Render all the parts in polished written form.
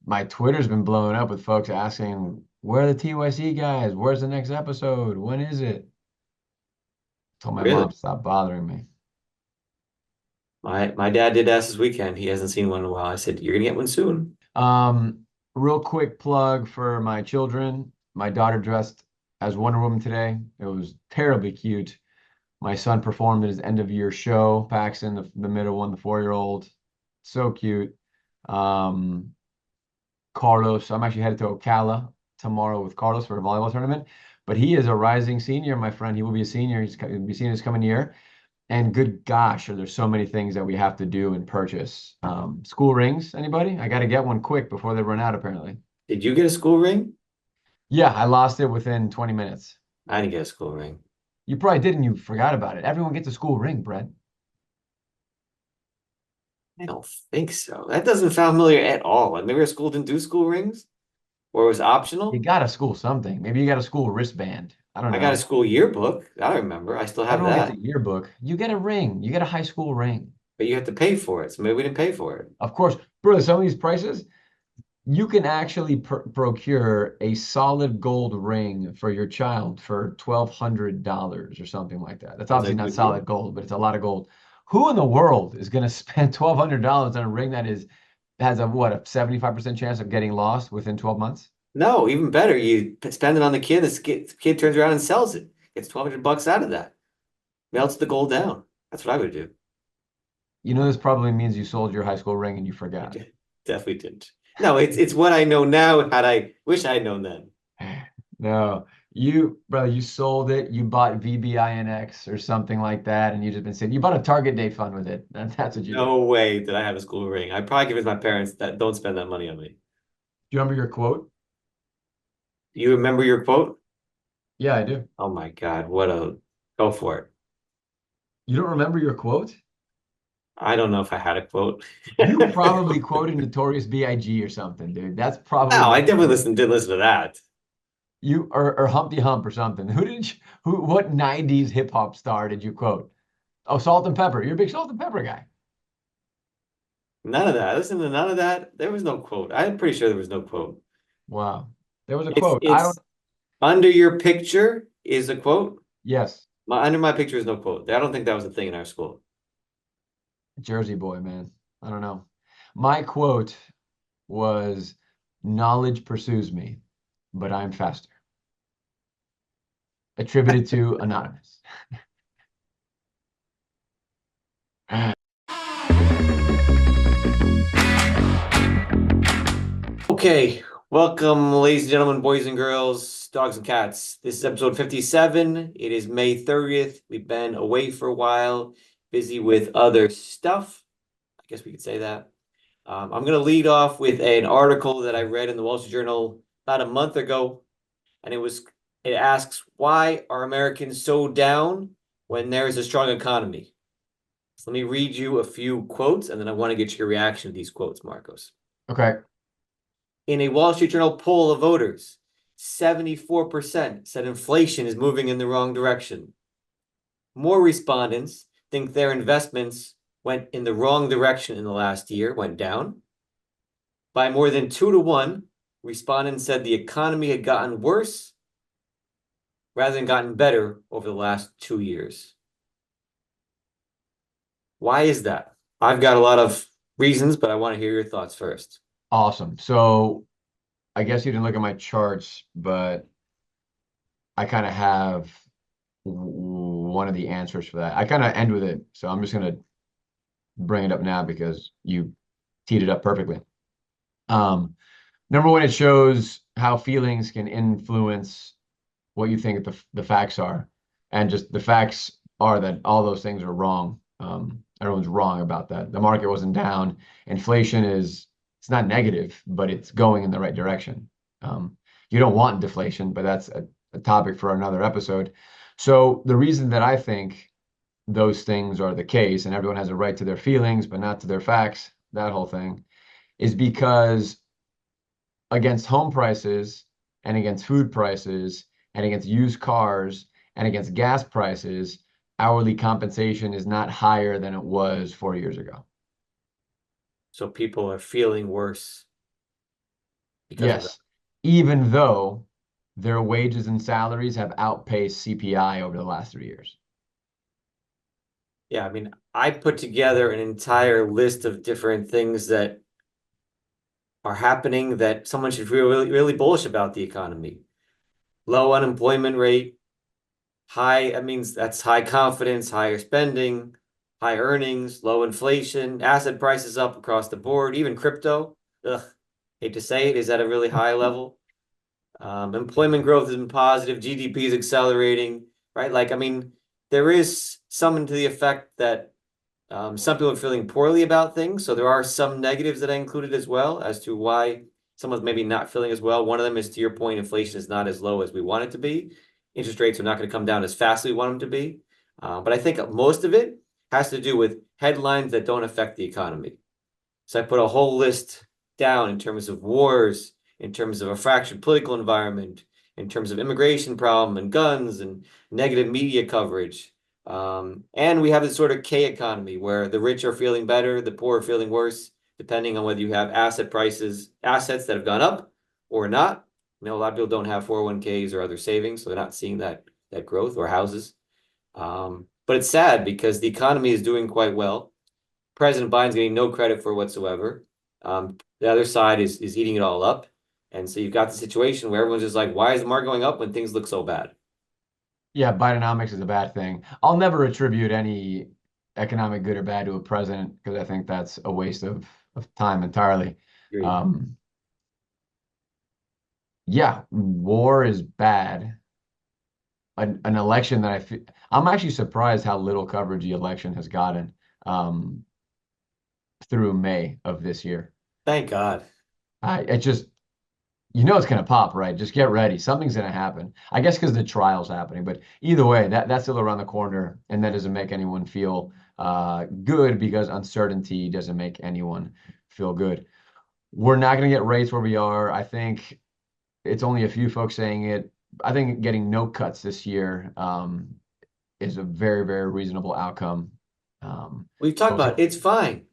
my Twitter's been blowing up with folks asking, where are the TYC guys? Where's the next episode? When is it? Told my Really? mom to stop bothering me. My dad did ask this weekend. He hasn't seen one in a while. I said, "You're gonna get one soon." Real quick plug for my children. My daughter dressed as Wonder Woman today. It was terribly cute. My son performed at his end of year show. Paxton, the middle one, the 4-year-old, so cute. Um, Carlos, I'm actually headed to Ocala tomorrow with Carlos for a volleyball tournament, but he is a rising senior, my friend. He will be a senior. He'll be senior this coming year. And good gosh, there's so many things that we have to do and purchase. School rings, anybody? I got to get one quick before they run out, apparently. Did you get a school ring? Yeah, I lost it within 20 minutes. I didn't get a school ring. You probably did and you forgot about it. Everyone gets a school ring, Brett. I don't think so. That doesn't sound familiar at all. Like maybe our school didn't do school rings, or it was You optional. got a school something. Maybe you got a school wristband. I don't I got a know. school yearbook. I remember. I still have Everyone gets a that, yearbook. You get a ring. You get a high school ring. but you have to pay for it. So maybe we didn't pay for it. Of course, bro, some of these prices, you can actually procure a solid gold ring for your child for $1,200 or something like that. That's Sounds like obviously a not good deal. solid gold, but it's a lot of gold. Who in the world is going to spend $1,200 on a ring that has a what, a 75% chance of getting lost within 12 months? No, even better. You spend it on the kid. The kid turns around and sells it. Gets 1,200 bucks out of that. Melts the gold down. That's what I would do. You know, this probably means you sold your high school ring and you I forgot. did. Definitely didn't. No, it's what I know now. Had I wish I had known then. No, brother, you sold it. You bought VBINX or something like that, and you just been saying you bought a Target Day fund with it. That's what you did. No way did I have a school ring. I'd probably give it to my parents that don't spend that money on me. Do you remember your quote? You remember your quote? Yeah, I do. Oh my God, what a go for it. You don't remember your quote? I don't know if I had a quote. You probably quoted Notorious B.I.G. or something, dude. That's probably No, I what definitely you didn't listen to that. or Humpty Hump or something. What 90s hip hop star did you quote? Oh, Salt and Pepper. You're a big Salt and Pepper guy. None of that. Listen to none of that. There was no quote. I'm pretty sure there was no quote. Wow. There was a It's quote. I don't it's under your picture is a quote. Yes, Under my picture is no quote. I don't think that was a thing in our school. Jersey boy, man. I don't know. My quote was knowledge pursues me, but I'm faster. Attributed to Anonymous. Okay, welcome, ladies and gentlemen, boys and girls, dogs and cats. This is episode 57. It is May 30th. We've been away for a while, busy with other stuff. I guess we could say that. I'm going to lead off with an article that I read in the Wall Street Journal about a month ago, and it asks, why are Americans so down when there is a strong economy? So let me read you a few quotes, and then I want to get your reaction to these quotes, Marcos. Okay. In a Wall Street Journal poll of voters, 74% said inflation is moving in the wrong direction. More respondents think their investments went in the wrong direction in the last year, went down. By more than 2 to 1, respondents said the economy had gotten worse rather than gotten better over the last 2 years. Why is that? I've got a lot of reasons, but I want to hear your thoughts first. Awesome. So I guess you didn't look at my charts, but I kind of have one of the answers for that. I kind of end with it. So I'm just going to bring it up now because you teed it up perfectly. Number one, it shows how feelings can influence what you think the facts are. And just the facts are that all those things are wrong. Everyone's wrong about that. The market wasn't down. Inflation it's not negative, but it's going in the right direction. You don't want deflation, but that's a topic for another episode. So the reason that I think those things are the case and everyone has a right to their feelings, but not to their facts, that whole thing, is because against home prices and against food prices and against used cars and against gas prices, hourly compensation is not higher than it was 4 years ago. So people are feeling worse. because of that. Yes, even though their wages and salaries have outpaced CPI over the last 3 years. Yeah, I mean, I put together an entire list of different things that are happening that someone should feel really, really bullish about the economy. Low unemployment rate, high, that means that's high confidence, higher spending, high earnings, low inflation, asset prices up across the board, even crypto. Ugh, hate to say it, is at a really high level. Employment growth has been positive, GDP is accelerating, right? Like, I mean, there is something to the effect that some people are feeling poorly about things. So there are some negatives that I included as well as to why someone's maybe not feeling as well. One of them is, to your point, inflation is not as low as we want it to be. Interest rates are not going to come down as fast as we want them to be. But I think most of it has to do with headlines that don't affect the economy. So I put a whole list down in terms of wars, in terms of a fractured political environment, in terms of immigration problem and guns and negative media coverage. And we have this sort of K economy where the rich are feeling better, the poor are feeling worse, depending on whether you have assets that have gone up or not. You know, a lot of people don't have 401ks or other savings, so they're not seeing that growth, or houses. But it's sad because the economy is doing quite well. President Biden's getting no credit for whatsoever. The other side is eating it all up. And so you've got the situation where everyone's just like, why is the market going up when things look so bad? Yeah, Bidenomics is a bad thing. I'll never attribute any economic good or bad to a president because I think that's a waste of time entirely. Agreed. Um, yeah, war is bad. An election that I'm actually surprised how little coverage the election has gotten um, through May of this year. Thank God. It just, it's gonna pop, right? Just get ready. Something's gonna happen. I guess because the trial's happening, but either way, that's still around the corner, and that doesn't make anyone feel good because uncertainty doesn't make anyone feel good. We're not gonna get rates where we are. I think it's only a few folks saying it. I think getting no cuts this year is a very, very reasonable outcome. We've talked Folks, about it. It's fine.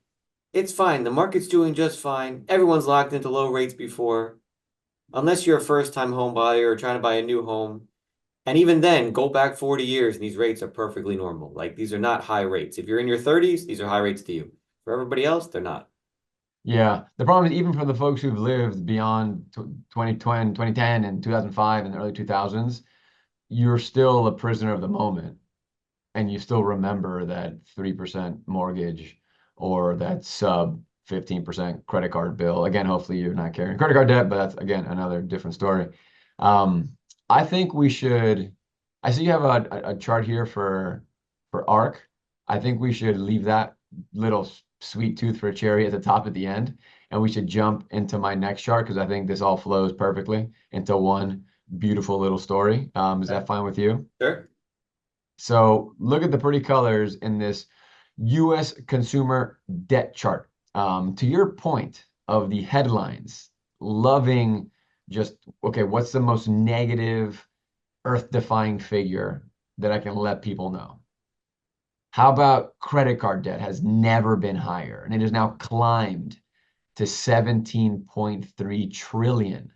It's fine. The market's doing just fine. Everyone's locked into low rates before, unless you're a first-time home buyer or trying to buy a new home. And even then, go back 40 years and these rates are perfectly normal. Like, these are not high rates. If you're in your 30s, these are high rates to you. For everybody else, they're not. yeah, the problem is even for the folks who've lived beyond 2020, 2010 and 2005 and the early 2000s, you're still a prisoner of the moment and you still remember that 3% mortgage or that sub 15% credit card bill. Again, hopefully you're not carrying credit card debt, but that's again another different story. Um, I think we should. I see you have a chart here for ARK. I think we should leave that little sweet tooth for a cherry at the top at the end, and we should jump into my next chart because I think this all flows perfectly into one beautiful little story. Is Okay. that fine with you? Sure. So look at the pretty colors in this U.S. consumer debt chart. To your point of the headlines, loving just, okay, what's the most negative, earth-defying figure that I can let people know? How about credit card debt has never been higher, and it has now climbed to 17.3 trillion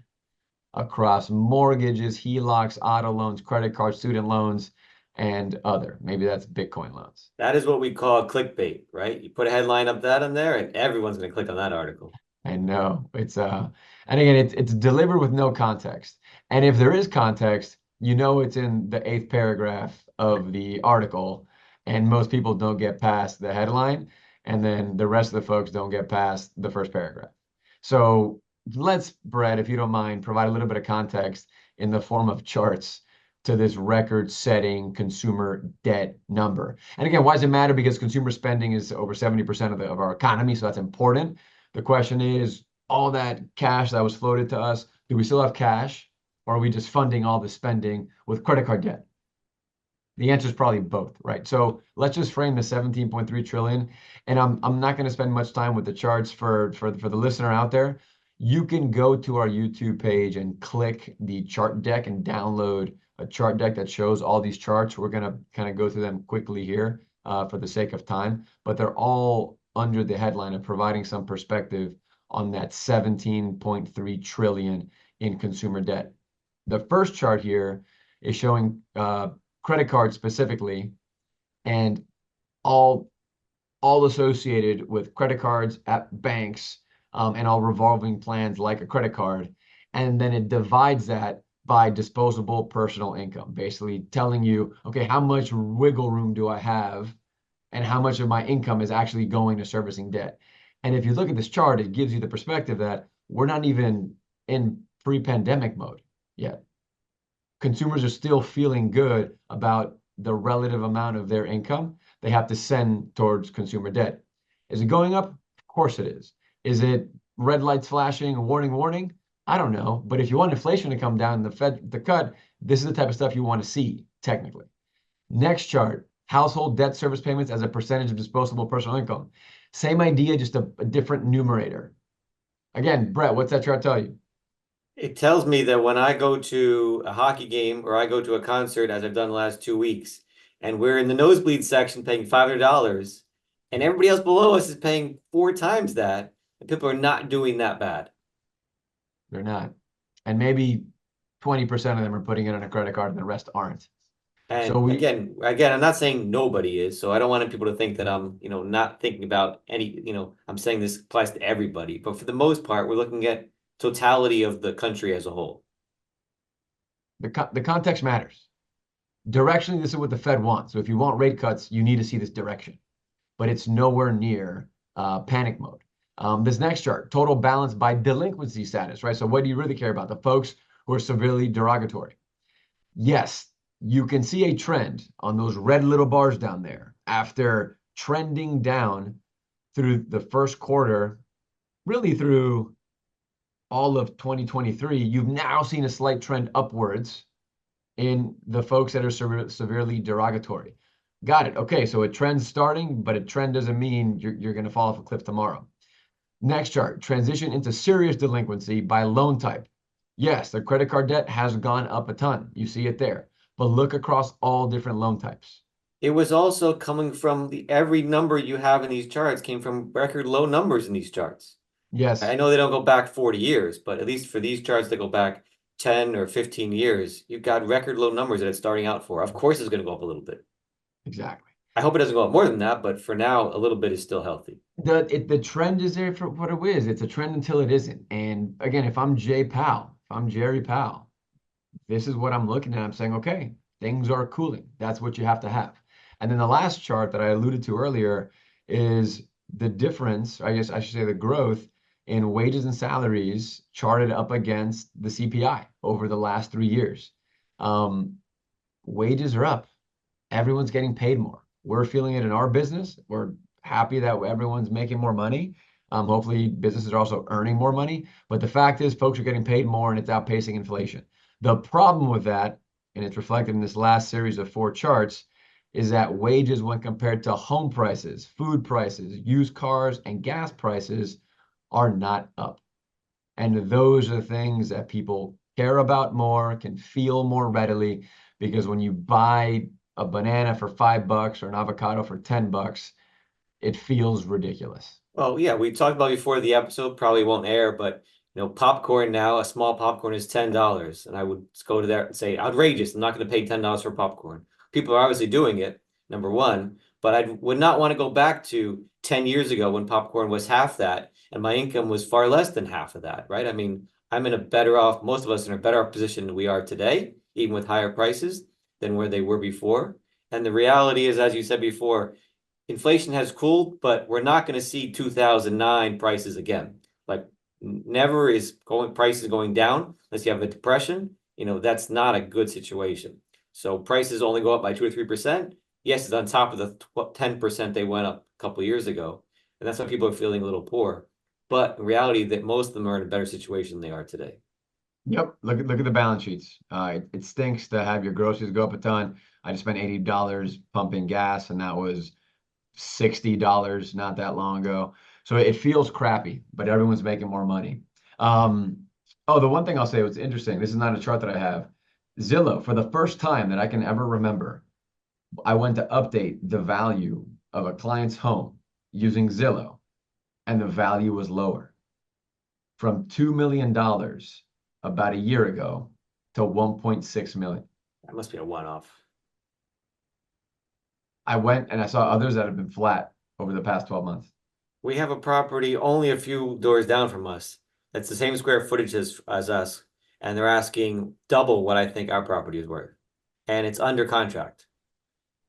across mortgages, HELOCs, auto loans, credit cards, student loans, and other. Maybe that's Bitcoin loans. That is what we call clickbait, right? You put a headline up that on there, and everyone's going to click on that article. I know it's and again it's delivered with no context. And if there is context, it's in the eighth paragraph of the article, and most people don't get past the headline, and then the rest of the folks don't get past the first paragraph. So let's, Brett, if you don't mind, provide a little bit of context in the form of charts to this record-setting consumer debt number. And again, why does it matter? Because consumer spending is over 70% of our economy, so that's important. The question is, all that cash that was floated to us, do we still have cash, or are we just funding all the spending with credit card debt? The answer is probably both, right? So let's just frame the 17.3 trillion. And I'm not going to spend much time with the charts for the listener out there. You can go to our YouTube page and click the chart deck and download a chart deck that shows all these charts. We're going to kind of go through them quickly here for the sake of time, but they're all under the headline of providing some perspective on that 17.3 trillion in consumer debt. The first chart here is showing credit cards specifically, and all associated with credit cards at banks, and all revolving plans like a credit card. And then it divides that by disposable personal income, basically telling you, okay, how much wiggle room do I have and how much of my income is actually going to servicing debt. And if you look at this chart, it gives you the perspective that we're not even in pre-pandemic mode yet. Consumers are still feeling good about the relative amount of their income they have to send towards consumer debt. Is it going up? Of course it is. Is it red lights flashing, warning, warning? I don't know. But if you want inflation to come down, the Fed to cut, this is the type of stuff you want to see, technically. Next chart, household debt service payments as a percentage of disposable personal income. Same idea, just a different numerator. Again, Brett, what's that chart tell you? It tells me that when I go to a hockey game or I go to a concert, as I've done the last 2 weeks, and we're in the nosebleed section paying $500, and everybody else below us is paying 4 times that, and people are not doing that bad. They're not. And maybe 20% of them are putting it on a credit card and the rest aren't. So And again, I'm not saying nobody is, so I don't want people to think that I'm, not thinking about any, I'm saying this applies to everybody. But for the most part, we're looking at totality of the country as a whole. the context matters. Directionally, this is what the Fed wants. So if you want rate cuts, you need to see this direction. But it's nowhere near panic mode. This next chart, total balance by delinquency status, right? So what do you really care about? The folks who are severely derogatory. Yes, you can see a trend on those red little bars down there. After trending down through the first quarter, really through all of 2023, you've now seen a slight trend upwards in the folks that are severely derogatory. Got it. Okay, so a trend's starting, but a trend doesn't mean you're going to fall off a cliff tomorrow. Next chart, transition into serious delinquency by loan type. Yes, the credit card debt has gone up a ton. You see it there. But look across all different loan types. It was also coming from every number you have in these charts came from record low numbers in these charts. Yes. I know they don't go back 40 years, but at least for these charts that go back 10 or 15 years, you've got record low numbers that it's starting out for. Of course, it's going to go up a little bit. Exactly. I hope it doesn't go up more than that, but for now, a little bit is still healthy. The trend is there for what it is. It's a trend until it isn't. And again, if I'm Jay Powell, if I'm Jerry Powell, this is what I'm looking at. I'm saying, okay, things are cooling. That's what you have to have. And then the last chart that I alluded to earlier is the difference, I guess I should say the growth in wages and salaries charted up against the CPI over the last 3 years. Wages are up. Everyone's getting paid more. We're feeling it in our business. We're happy that everyone's making more money. Hopefully businesses are also earning more money. But the fact is folks are getting paid more and it's outpacing inflation. The problem with that, and it's reflected in this last series of 4 charts, is that wages when compared to home prices, food prices, used cars, and gas prices are not up. And those are things that people care about more, can feel more readily, because when you buy a banana for $5 or an avocado for $10, it feels ridiculous. Well, yeah, we talked about before the episode, probably won't air, but popcorn now, a small popcorn is $10. And I would go to there and say, outrageous. I'm not going to pay $10 for popcorn. People are obviously doing it, number one, but I would not want to go back to 10 years ago when popcorn was half that and my income was far less than half of that, right? I mean, I'm in a better off, most of us in a better off position than we are today, even with higher prices than where they were before. And the reality is, as you said before, inflation has cooled, but we're not going to see 2009 prices again. Like never is prices going down unless you have a depression. That's not a good situation. So prices only go up by 2 or 3%. Yes, it's on top of the 10% they went up a couple of years ago. And that's why people are feeling a little poor. But in reality, that most of them are in a better situation than they are today. Yep. Look at the balance sheets. It stinks to have your groceries go up a ton. I just spent $80 pumping gas, and that was $60 not that long ago. So it feels crappy, but everyone's making more money. The one thing I'll say, what's interesting, this is not a chart that I have. Zillow, for the first time that I can ever remember, I went to update the value of a client's home using Zillow, and the value was lower. from $2 million about a year ago to 1.6 million. That must be a one-off. I went and I saw others that have been flat over the past 12 months. We have a property only a few doors down from us. That's the same square footage as us, and they're asking double what I think our property is worth, and it's under contract.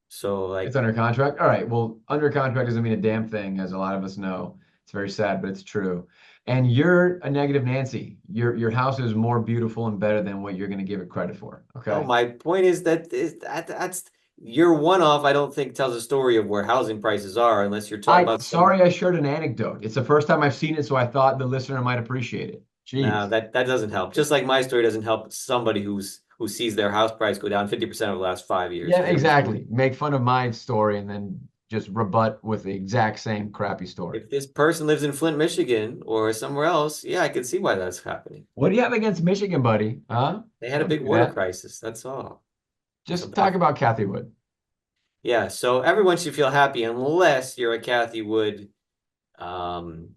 So like, It's under contract. All right. Well, under contract doesn't mean a damn thing, as a lot of us know. It's very sad, but it's true. And you're a negative Nancy. Your house is more beautiful and better than what you're going to give it credit for. no, Okay. my point is that's your one-off. I don't think tells a story of where housing prices are, unless you're talking about some. Sorry, I shared an anecdote. It's the first time I've seen it, so I thought the listener might appreciate it. No, Jeez. that doesn't help. Just like my story doesn't help somebody who sees their house price go down 50% over the last 5 years. Yeah, exactly. Make fun of my story and then just rebut with the exact same crappy story. If this person lives in Flint, Michigan, or somewhere else, yeah, I can see why that's happening. What do you have against Michigan, buddy? Huh? They had a Don't big do water that. crisis. That's all. So Just talk about Kathy Wood. yeah, so everyone should feel happy unless you're a Kathy Wood um,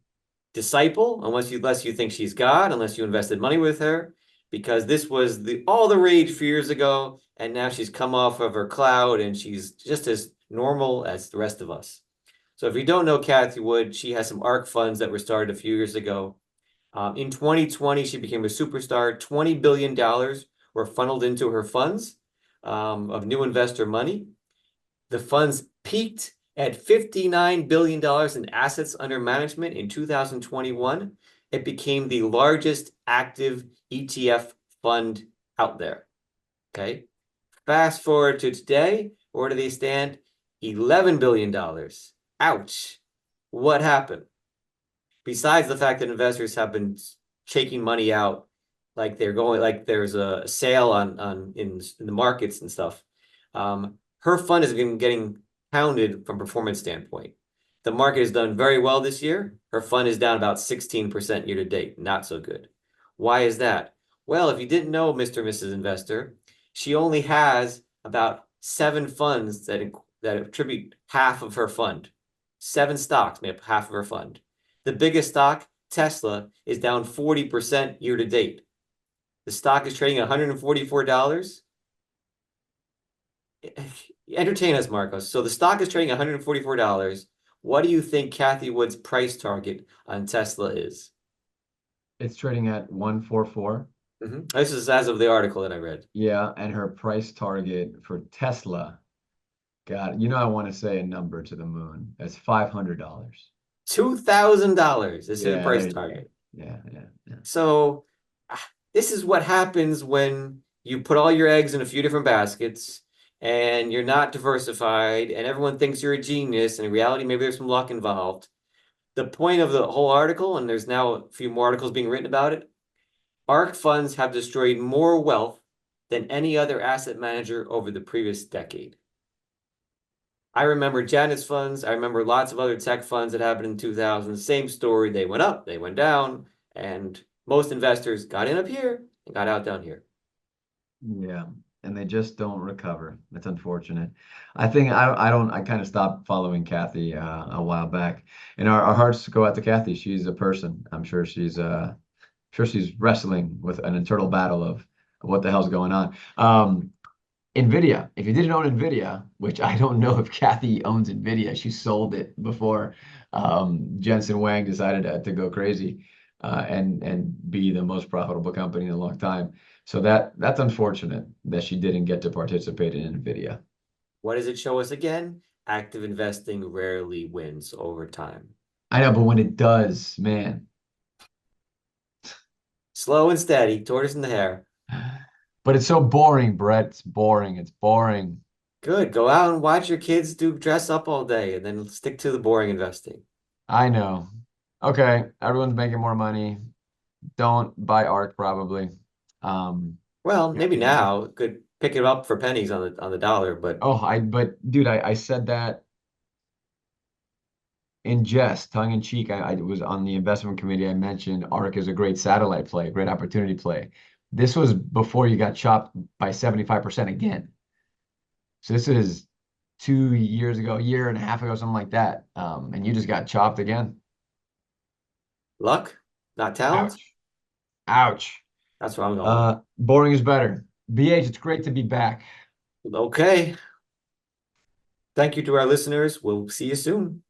disciple, unless you think she's God, unless you invested money with her, because this was all the rage 4 years ago, and now she's come off of her cloud and she's just as normal as the rest of us. So if you don't know Kathy Wood, she has some ARK funds that were started a few years ago. In 2020, she became a superstar. $20 billion were funneled into her funds of new investor money. The funds peaked at $59 billion in assets under management in 2021. It became the largest active ETF fund out there. Okay. Fast forward to today, where do they stand? $11 billion. Ouch. What happened? Besides the fact that investors have been shaking money out, like there's a sale in the markets and stuff. Her fund has been getting pounded from performance standpoint. The market has done very well this year. Her fund is down about 16% year to date. Not so good. Why is that? Well, if you didn't know, Mr. and Mrs. Investor, she only has about 7 funds that attribute half of her fund. 7 stocks make up half of her fund. The biggest stock, Tesla, is down 40% year to date. The stock is trading at $144. Entertain us, Marcos. So the stock is trading $144. What do you think Kathy Wood's price target on Tesla is? It's trading at 144. This is as of the article that I read. Yeah, and her price target for Tesla, God, I want to say a number to the moon. That's $500. $2,000 is her Yeah, price there you go. target. Yeah. So this is what happens when you put all your eggs in a few different baskets and you're not diversified and everyone thinks you're a genius, and in reality, maybe there's some luck involved. The point of the whole article, and there's now a few more articles being written about it, ARK funds have destroyed more wealth than any other asset manager over the previous decade. I remember Janus funds. I remember lots of other tech funds that happened in 2000. Same story. They went up, they went down, and most investors got in up here and got out down here. Yeah, and they just don't recover. That's unfortunate. I think I kind of stopped following Kathy a while back. And our hearts go out to Kathy. She's a person. I'm sure she's wrestling with an internal battle of what the hell's going on. Nvidia. If you didn't own Nvidia, which I don't know if Kathy owns Nvidia, she sold it before Jensen Wang decided to go crazy and be the most profitable company in a long time. So that's unfortunate that she didn't get to participate in Nvidia. What does it show us again? Active investing rarely wins over time. I know, but when it does, man. Slow and steady, tortoise in the hare. But it's so boring, Brett. It's boring. It's boring. Good. Go out and watch your kids dress up all day and then stick to the boring investing. I know. Okay, everyone's making more money. Don't buy ARK probably. Well, maybe now could pick it up for pennies on the dollar, but But dude, I said that in jest, tongue in cheek. I was on the investment committee. I mentioned ARK is a great satellite play, great opportunity play. This was before you got chopped by 75% again. So this is 2 years ago, a year and a half ago, something like that. And you just got chopped again. luck. Not talent? Ouch. Ouch. That's where I'm going. Boring is better. BH, it's great to be back. Okay. Thank you to our listeners. We'll see you soon.